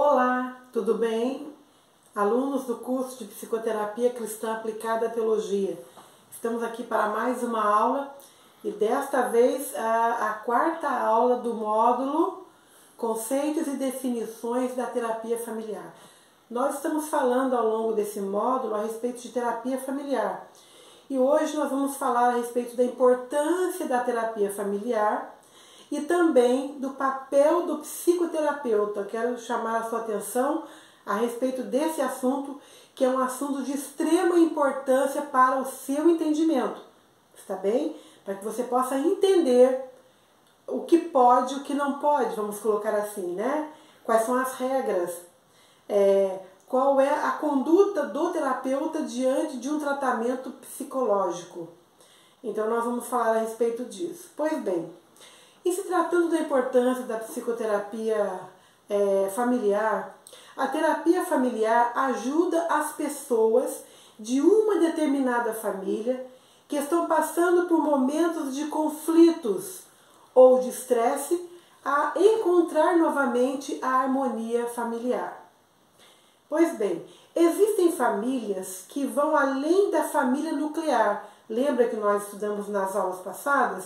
Olá, tudo bem? Alunos do curso de Psicoterapia Cristã Aplicada à Teologia. Estamos aqui para mais uma aula e desta vez a quarta aula do módulo Conceitos e Definições da Terapia Familiar. Nós estamos falando ao longo desse módulo a respeito de terapia familiar. E hoje nós vamos falar a respeito da importância da terapia familiar e também do papel do psicoterapeuta. Quero chamar a sua atenção a respeito desse assunto, que é um assunto de extrema importância para o seu entendimento, está bem? Para que você possa entender o que pode e o que não pode, vamos colocar assim, né? Quais são as regras, qual é a conduta do terapeuta diante de um tratamento psicológico. Então nós vamos falar a respeito disso. Pois bem, e se tratando da importância da psicoterapia familiar, a terapia familiar ajuda as pessoas de uma determinada família que estão passando por momentos de conflitos ou de estresse a encontrar novamente a harmonia familiar. Pois bem, existem famílias que vão além da família nuclear. Lembra que nós estudamos nas aulas passadas?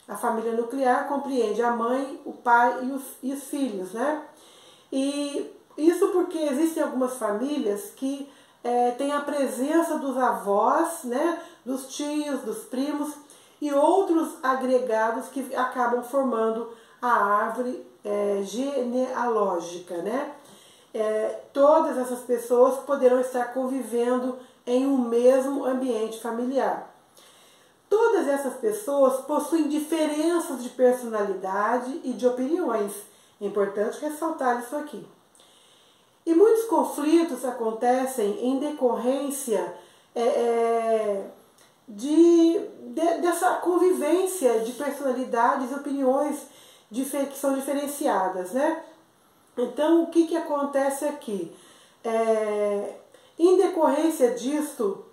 A família nuclear compreende a mãe, o pai e os filhos, né? E isso porque existem algumas famílias que têm a presença dos avós, né? Dos tios, dos primos e outros agregados que acabam formando a árvore genealógica, né? Todas essas pessoas poderão estar convivendo em um mesmo ambiente familiar. Todas essas pessoas possuem diferenças de personalidade e de opiniões. É importante ressaltar isso aqui. E muitos conflitos acontecem em decorrência dessa convivência de personalidades e opiniões que são diferenciadas, né? Então, o que acontece aqui? Em decorrência disto,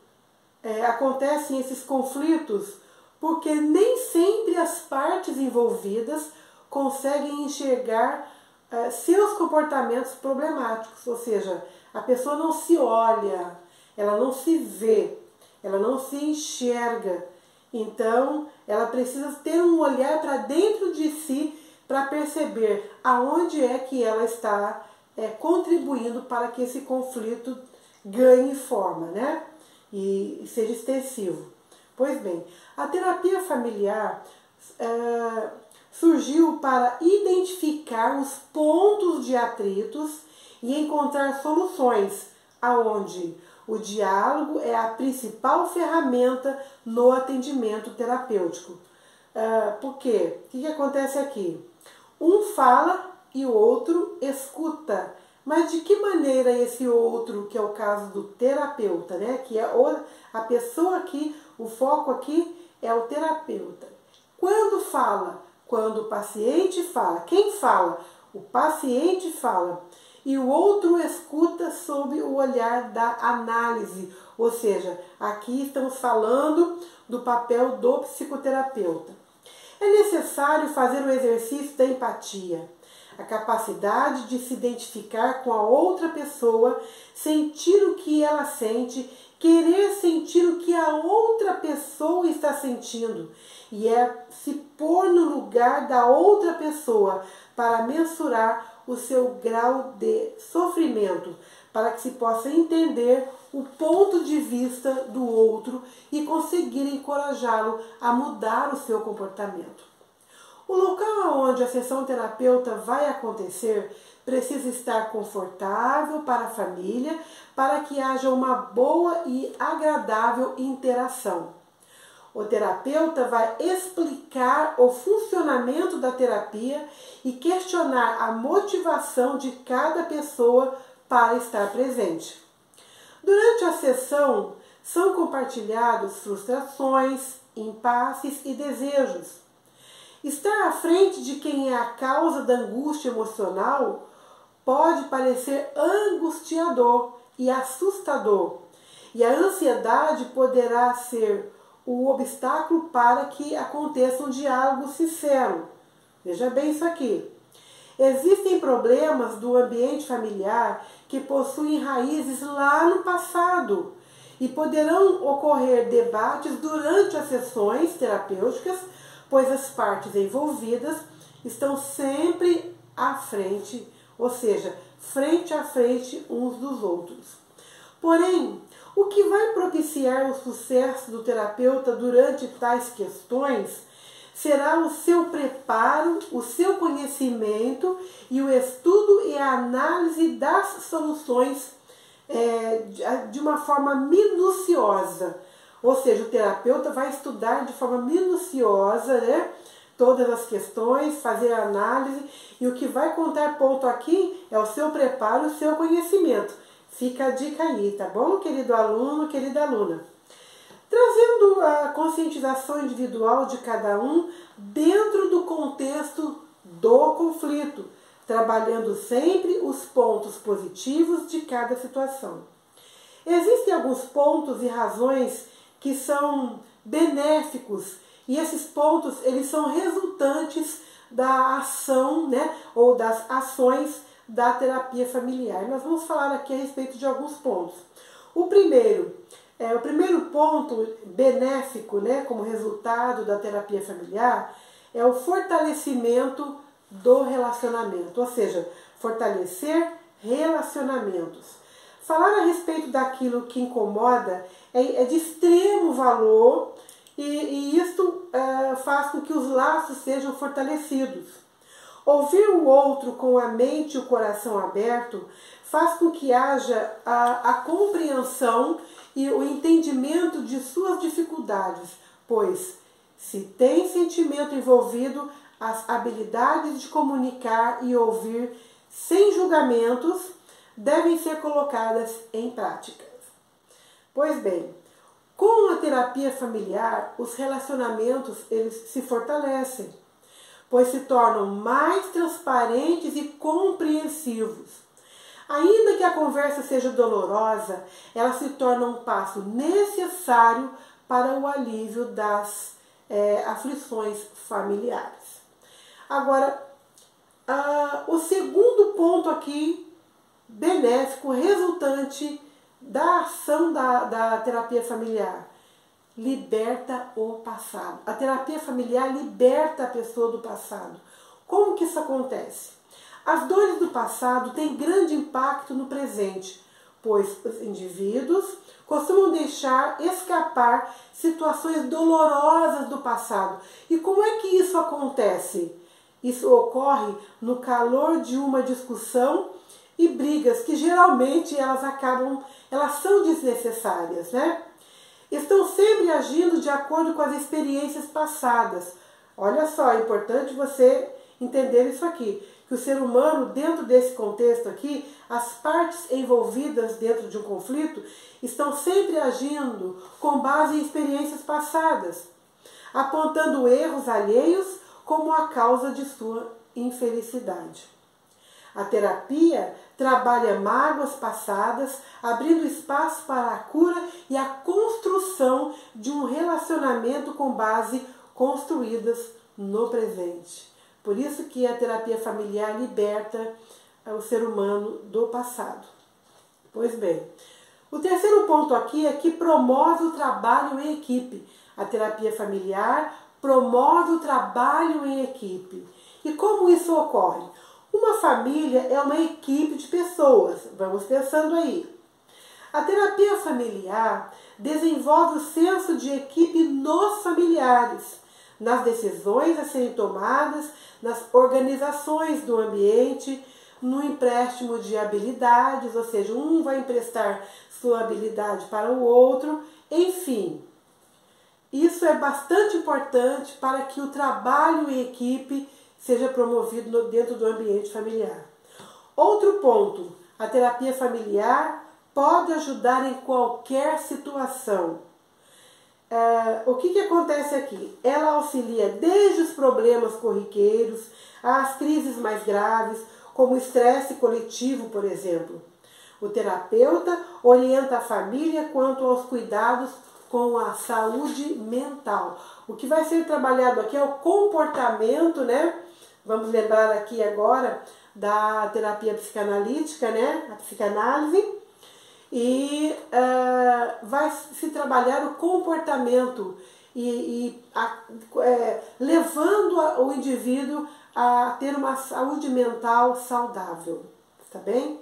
acontecem esses conflitos porque nem sempre as partes envolvidas conseguem enxergar seus comportamentos problemáticos, ou seja, a pessoa não se olha, ela não se vê, ela não se enxerga, então ela precisa ter um olhar para dentro de si para perceber aonde é que ela está contribuindo para que esse conflito ganhe forma, né? E seja extensivo. Pois bem, a terapia familiar surgiu para identificar os pontos de atritos e encontrar soluções, aonde o diálogo é a principal ferramenta no atendimento terapêutico. Por quê? O que acontece aqui? Um fala e o outro escuta. Mas de que maneira esse outro, que é o caso do terapeuta, né? Que é a pessoa aqui, o foco aqui é o terapeuta. Quando fala? Quando o paciente fala. Quem fala? O paciente fala. E o outro escuta sob o olhar da análise. Ou seja, aqui estamos falando do papel do psicoterapeuta. É necessário fazer o exercício da empatia. A capacidade de se identificar com a outra pessoa, sentir o que ela sente, querer sentir o que a outra pessoa está sentindo, e se pôr no lugar da outra pessoa para mensurar o seu grau de sofrimento, para que se possa entender o ponto de vista do outro e conseguir encorajá-lo a mudar o seu comportamento. O local onde a sessão terapeuta vai acontecer precisa estar confortável para a família, para que haja uma boa e agradável interação. O terapeuta vai explicar o funcionamento da terapia e questionar a motivação de cada pessoa para estar presente. Durante a sessão, são compartilhados frustrações, impasses e desejos. Estar à frente de quem é a causa da angústia emocional pode parecer angustiador e assustador, e a ansiedade poderá ser o obstáculo para que aconteça um diálogo sincero. Veja bem isso aqui. Existem problemas do ambiente familiar que possuem raízes lá no passado e poderão ocorrer debates durante as sessões terapêuticas, pois as partes envolvidas estão sempre à frente, ou seja, frente a frente uns dos outros. Porém, o que vai propiciar o sucesso do terapeuta durante tais questões será o seu preparo, o seu conhecimento e o estudo e a análise das soluções de uma forma minuciosa. Ou seja, o terapeuta vai estudar de forma minuciosa, né, todas as questões, fazer a análise, e o que vai contar ponto aqui é o seu preparo e o seu conhecimento. Fica a dica aí, tá bom, querido aluno, querida aluna? Trazendo a conscientização individual de cada um dentro do contexto do conflito, trabalhando sempre os pontos positivos de cada situação. Existem alguns pontos e razões que são benéficos, e esses pontos eles são resultantes da ação, né, ou das ações da terapia familiar. Nós vamos falar aqui a respeito de alguns pontos. O primeiro ponto benéfico, né, como resultado da terapia familiar, é o fortalecimento do relacionamento, ou seja, fortalecer relacionamentos. Falar a respeito daquilo que incomoda é de extremo valor e isto faz com que os laços sejam fortalecidos. Ouvir o outro com a mente e o coração aberto faz com que haja a compreensão e o entendimento de suas dificuldades, pois se tem sentimento envolvido, as habilidades de comunicar e ouvir sem julgamentos devem ser colocadas em prática. Pois bem, com a terapia familiar, os relacionamentos eles se fortalecem, pois se tornam mais transparentes e compreensivos. Ainda que a conversa seja dolorosa, ela se torna um passo necessário para o alívio das aflições familiares. Agora, o segundo ponto aqui, benéfico, resultante da ação da terapia familiar, liberta o passado. A terapia familiar liberta a pessoa do passado. Como que isso acontece? As dores do passado têm grande impacto no presente, pois os indivíduos costumam deixar escapar situações dolorosas do passado. E como é que isso acontece? Isso ocorre no calor de uma discussão e brigas que geralmente elas são desnecessárias, né? Estão sempre agindo de acordo com as experiências passadas. Olha só, é importante você entender isso aqui, que o ser humano, dentro desse contexto aqui, as partes envolvidas dentro de um conflito estão sempre agindo com base em experiências passadas, apontando erros alheios como a causa de sua infelicidade. A terapia trabalha mágoas passadas, abrindo espaço para a cura e a construção de um relacionamento com base construídas no presente. Por isso que a terapia familiar liberta o ser humano do passado. Pois bem, o terceiro ponto aqui é que promove o trabalho em equipe. A terapia familiar promove o trabalho em equipe. E como isso ocorre? Uma família é uma equipe de pessoas. Vamos pensando aí. A terapia familiar desenvolve o senso de equipe nos familiares, nas decisões a serem tomadas, nas organizações do ambiente, no empréstimo de habilidades, ou seja, um vai emprestar sua habilidade para o outro, enfim. Isso é bastante importante para que o trabalho em equipe seja promovido dentro do ambiente familiar. Outro ponto, a terapia familiar pode ajudar em qualquer situação. O que acontece aqui? Ela auxilia desde os problemas corriqueiros às crises mais graves, como o estresse coletivo, por exemplo. O terapeuta orienta a família quanto aos cuidados com a saúde mental. O que vai ser trabalhado aqui é o comportamento, né, Vamos lembrar aqui agora da terapia psicanalítica, né? A psicanálise. E vai se trabalhar o comportamento levando o indivíduo a ter uma saúde mental saudável, tá bem?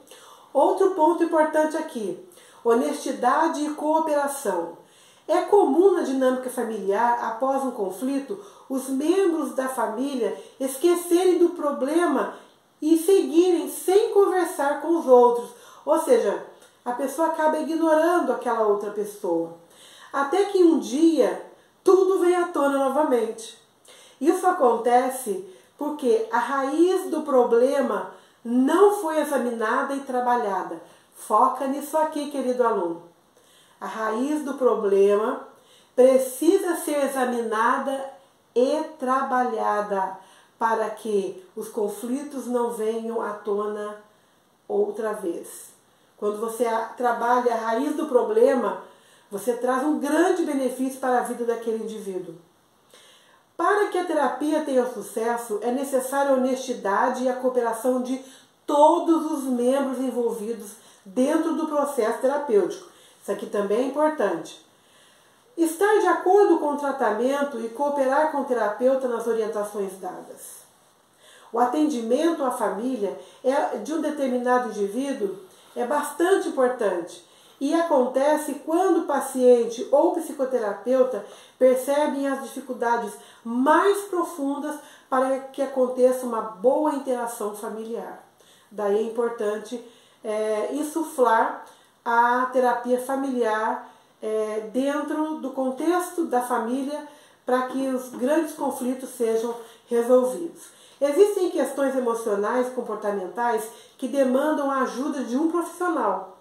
Outro ponto importante aqui, honestidade e cooperação. É comum na dinâmica familiar, após um conflito, os membros da família esquecerem do problema e seguirem sem conversar com os outros, ou seja, a pessoa acaba ignorando aquela outra pessoa. Até que um dia, tudo vem à tona novamente. Isso acontece porque a raiz do problema não foi examinada e trabalhada. Foca nisso aqui, querido aluno. A raiz do problema precisa ser examinada e trabalhada para que os conflitos não venham à tona outra vez. Quando você trabalha a raiz do problema, você traz um grande benefício para a vida daquele indivíduo. Para que a terapia tenha sucesso, é necessária a honestidade e a cooperação de todos os membros envolvidos dentro do processo terapêutico. Isso aqui também é importante. Estar de acordo com o tratamento e cooperar com o terapeuta nas orientações dadas. O atendimento à família de um determinado indivíduo é bastante importante e acontece quando o paciente ou o psicoterapeuta percebem as dificuldades mais profundas para que aconteça uma boa interação familiar. Daí é importante insuflar a terapia familiar dentro do contexto da família para que os grandes conflitos sejam resolvidos. Existem questões emocionais e comportamentais que demandam a ajuda de um profissional.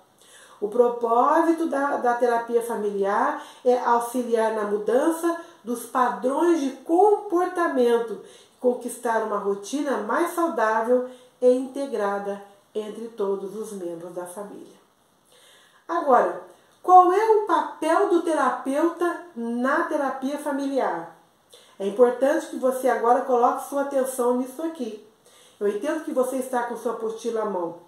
O propósito da terapia familiar é auxiliar na mudança dos padrões de comportamento, conquistar uma rotina mais saudável e integrada entre todos os membros da família. Agora, qual é o papel do terapeuta na terapia familiar? É importante que você agora coloque sua atenção nisso aqui. Eu entendo que você está com sua apostila à mão.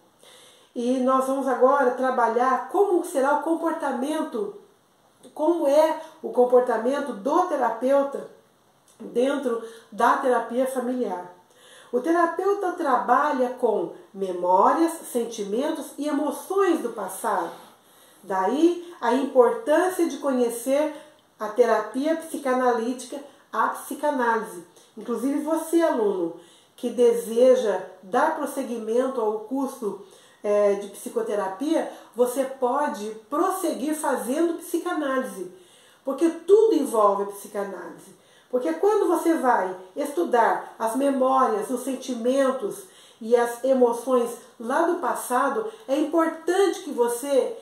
E nós vamos agora trabalhar como será o comportamento, como é o comportamento do terapeuta dentro da terapia familiar. O terapeuta trabalha com memórias, sentimentos e emoções do passado. Daí a importância de conhecer a terapia psicanalítica, a psicanálise. Inclusive você, aluno, que deseja dar prosseguimento ao curso de psicoterapia, você pode prosseguir fazendo psicanálise, porque tudo envolve psicanálise. Porque quando você vai estudar as memórias, os sentimentos e as emoções lá do passado, é importante que você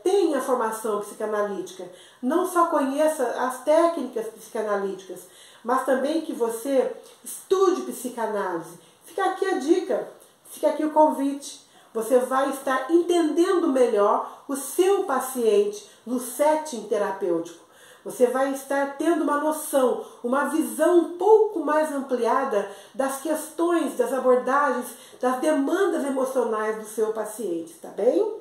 tenha formação psicanalítica. Não só conheça as técnicas psicanalíticas, mas também que você estude psicanálise. Fica aqui a dica, fica aqui o convite. Você vai estar entendendo melhor o seu paciente no setting terapêutico. Você vai estar tendo uma noção, uma visão um pouco mais ampliada das questões, das abordagens, das demandas emocionais do seu paciente, tá bem?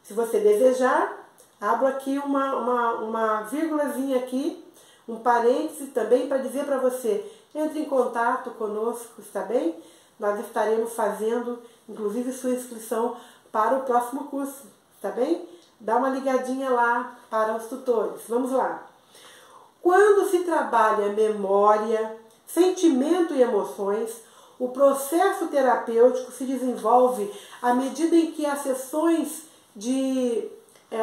Se você desejar, abro aqui uma vírgulazinha aqui, um parêntese também para dizer para você, entre em contato conosco, está bem? Nós estaremos fazendo, inclusive, sua inscrição para o próximo curso, tá bem? Dá uma ligadinha lá para os tutores. Vamos lá. Quando se trabalha memória, sentimento e emoções, o processo terapêutico se desenvolve à medida em que as sessões de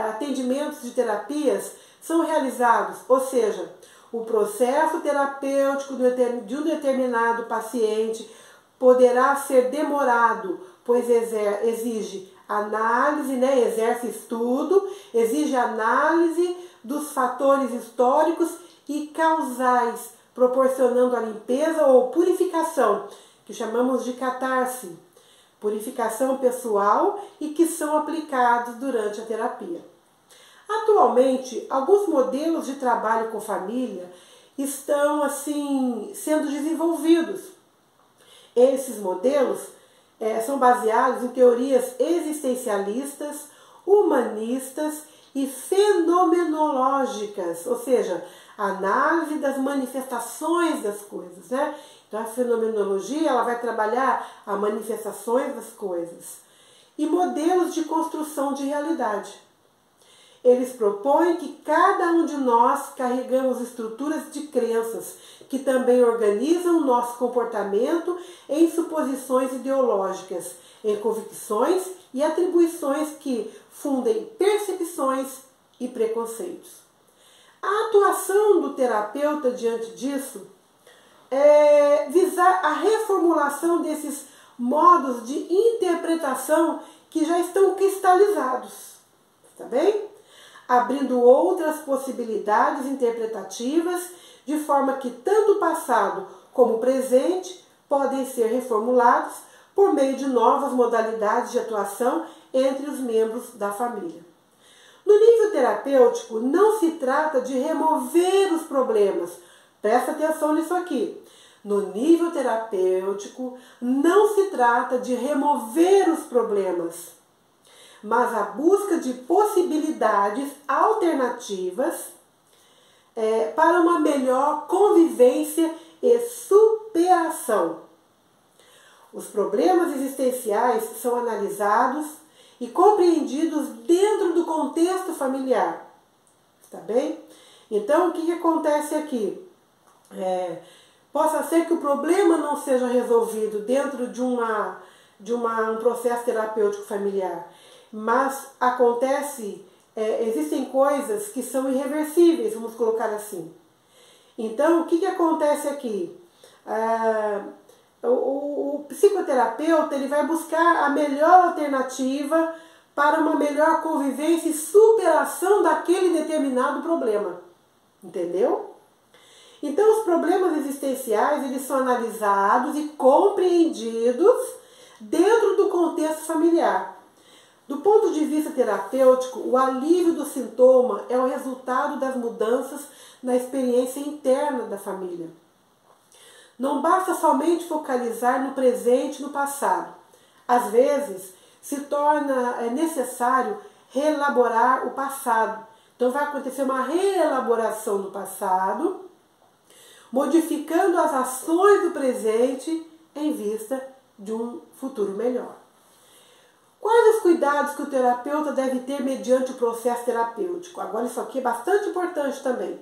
atendimentos de terapias são realizados, ou seja, o processo terapêutico de um determinado paciente poderá ser demorado, pois exige análise, exerce estudo, exige análise dos fatores históricos e causais, proporcionando a limpeza ou purificação, que chamamos de catarse, purificação pessoal e que são aplicados durante a terapia. Atualmente, alguns modelos de trabalho com família estão sendo desenvolvidos. Esses modelos são baseados em teorias existencialistas, humanistas e fenomenológicas, ou seja, análise das manifestações das coisas, né? Então a fenomenologia ela vai trabalhar as manifestações das coisas e modelos de construção de realidade. Eles propõem que cada um de nós carregamos estruturas de crenças que também organizam o nosso comportamento em suposições ideológicas, em convicções e atribuições que fundem percepções e preconceitos. A atuação do terapeuta diante disso é visar a reformulação desses modos de interpretação que já estão cristalizados, tá bem? Abrindo outras possibilidades interpretativas, de forma que tanto o passado como o presente podem ser reformulados por meio de novas modalidades de atuação entre os membros da família. No nível terapêutico, não se trata de remover os problemas. Presta atenção nisso aqui. No nível terapêutico, não se trata de remover os problemas, mas a busca de possibilidades alternativas para uma melhor convivência e superação. Os problemas existenciais são analisados e compreendidos dentro do contexto familiar, tá bem? Então, o que acontece aqui? Possa ser que o problema não seja resolvido dentro de um processo terapêutico familiar, mas existem coisas que são irreversíveis, vamos colocar assim. Então, o que acontece aqui? O psicoterapeuta ele vai buscar a melhor alternativa para uma melhor convivência e superação daquele determinado problema. Entendeu? Então, os problemas existenciais eles são analisados e compreendidos dentro do contexto familiar. Do ponto de vista terapêutico, o alívio do sintoma é o resultado das mudanças na experiência interna da família. Não basta somente focalizar no presente e no passado. Às vezes, se torna necessário reelaborar o passado. Então, vai acontecer uma reelaboração do passado, modificando as ações do presente em vista de um futuro melhor. Quais os cuidados que o terapeuta deve ter mediante o processo terapêutico? Agora, isso aqui é bastante importante também.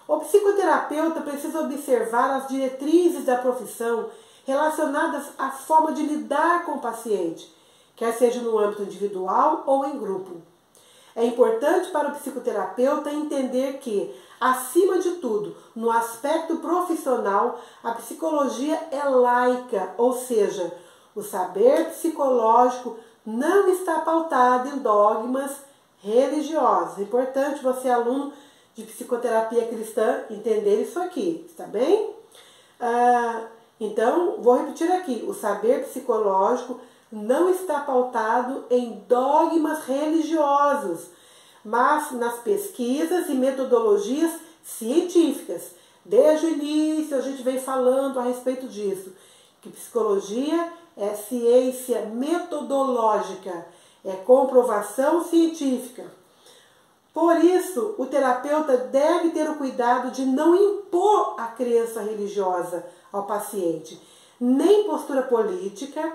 O psicoterapeuta precisa observar as diretrizes da profissão relacionadas à forma de lidar com o paciente, quer seja no âmbito individual ou em grupo. É importante para o psicoterapeuta entender que, acima de tudo, no aspecto profissional, a psicologia é laica, ou seja, o saber psicológico não está pautado em dogmas religiosos. É importante você, aluno de psicoterapia cristã, entender isso aqui, está bem? Então, vou repetir aqui. O saber psicológico não está pautado em dogmas religiosos, mas nas pesquisas e metodologias científicas. Desde o início a gente vem falando a respeito disso, que psicologia é ciência metodológica, é comprovação científica. Por isso, o terapeuta deve ter o cuidado de não impor a crença religiosa ao paciente, nem postura política,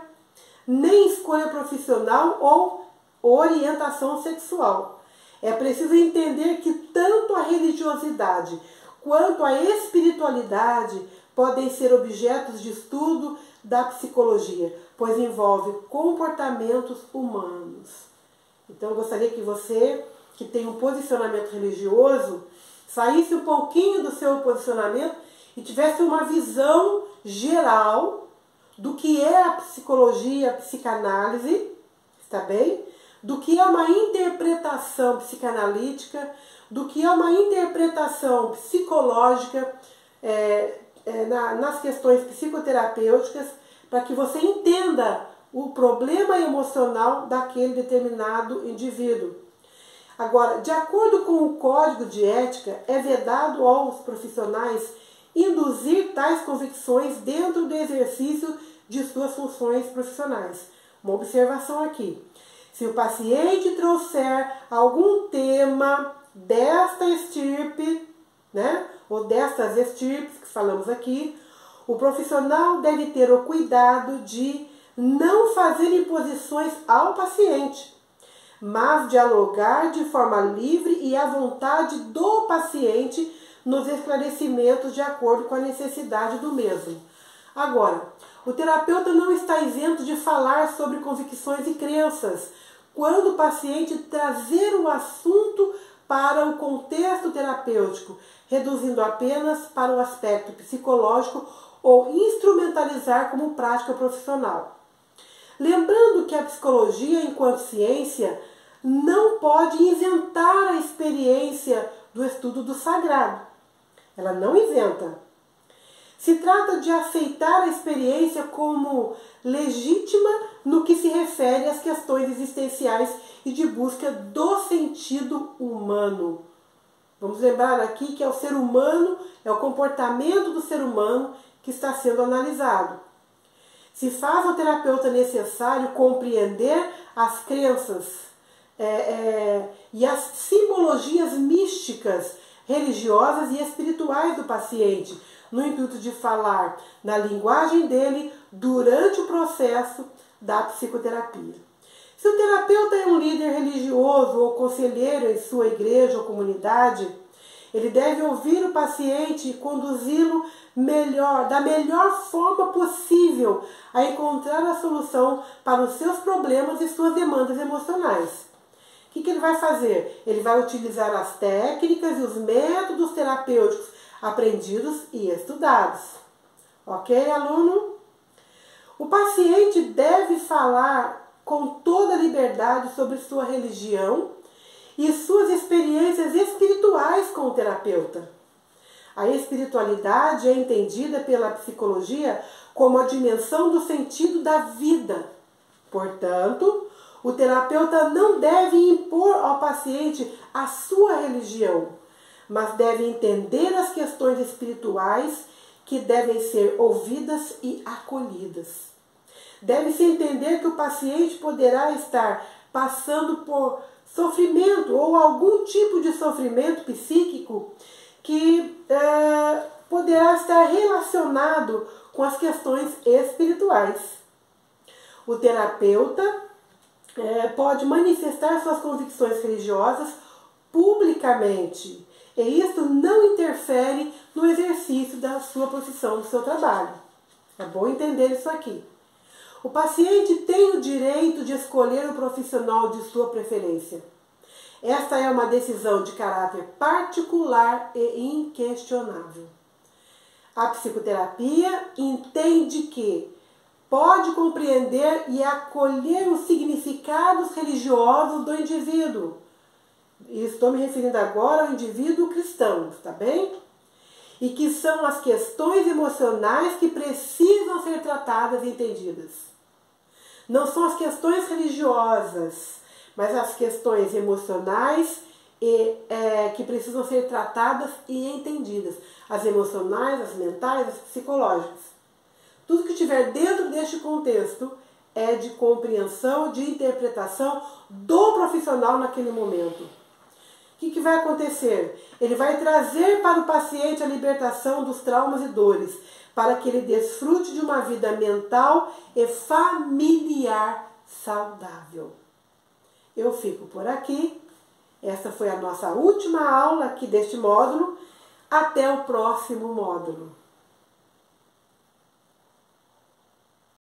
nem escolha profissional ou orientação sexual. É preciso entender que tanto a religiosidade quanto a espiritualidade podem ser objetos de estudo da psicologia, pois envolve comportamentos humanos. Então, eu gostaria que você, que tem um posicionamento religioso, saísse um pouquinho do seu posicionamento e tivesse uma visão geral do que é a psicologia, a psicanálise, está bem? Do que é uma interpretação psicanalítica, do que é uma interpretação psicológica nas questões psicoterapêuticas, para que você entenda o problema emocional daquele determinado indivíduo. Agora, de acordo com o Código de Ética, é vedado aos profissionais induzir tais convicções dentro do exercício de suas funções profissionais. Uma observação aqui. Se o paciente trouxer algum tema desta estirpe, né, ou destas estirpes que falamos aqui, o profissional deve ter o cuidado de não fazer imposições ao paciente, mas dialogar de forma livre e à vontade do paciente nos esclarecimentos de acordo com a necessidade do mesmo. Agora, o terapeuta não está isento de falar sobre convicções e crenças, quando o paciente trazer o assunto para o contexto terapêutico, reduzindo apenas para o aspecto psicológico ou instrumentalizar como prática profissional. Lembrando que a psicologia, enquanto ciência, não pode isentar a experiência do estudo do sagrado. Ela não isenta. Se trata de aceitar a experiência como legítima no que se refere às questões existenciais e de busca do sentido humano. Vamos lembrar aqui que é o ser humano, é o comportamento do ser humano que está sendo analisado. Se faz ao terapeuta necessário compreender as crenças e as simbologias místicas, religiosas e espirituais do paciente, no intuito de falar na linguagem dele durante o processo da psicoterapia. Se o terapeuta é um líder religioso ou conselheiro em sua igreja ou comunidade, ele deve ouvir o paciente e conduzi-lo da melhor forma possível a encontrar a solução para os seus problemas e suas demandas emocionais. O que ele vai fazer? Ele vai utilizar as técnicas e os métodos terapêuticos aprendidos e estudados. Ok, aluno? O paciente deve falar com toda a liberdade sobre sua religião e suas experiências espirituais com o terapeuta. A espiritualidade é entendida pela psicologia como a dimensão do sentido da vida. Portanto, o terapeuta não deve impor ao paciente a sua religião, mas deve entender as questões espirituais que devem ser ouvidas e acolhidas. Deve-se entender que o paciente poderá estar passando por sofrimento ou algum tipo de sofrimento psíquico que poderá estar relacionado com as questões espirituais. O terapeuta pode manifestar suas convicções religiosas publicamente, e isto não interfere no exercício da sua profissão, do seu trabalho. É bom entender isso aqui. O paciente tem o direito de escolher o profissional de sua preferência. Esta é uma decisão de caráter particular e inquestionável. A psicoterapia entende que pode compreender e acolher os significados religiosos do indivíduo. E estou me referindo agora ao indivíduo cristão, tá bem? E que são as questões emocionais que precisam ser tratadas e entendidas. Não são as questões religiosas, mas as questões emocionais que precisam ser tratadas e entendidas. As emocionais, as mentais, as psicológicas. Tudo que estiver dentro deste contexto é de compreensão, de interpretação do profissional naquele momento. O que vai acontecer? Ele vai trazer para o paciente a libertação dos traumas e dores, para que ele desfrute de uma vida mental e familiar saudável. Eu fico por aqui. Essa foi a nossa última aula aqui deste módulo. Até o próximo módulo.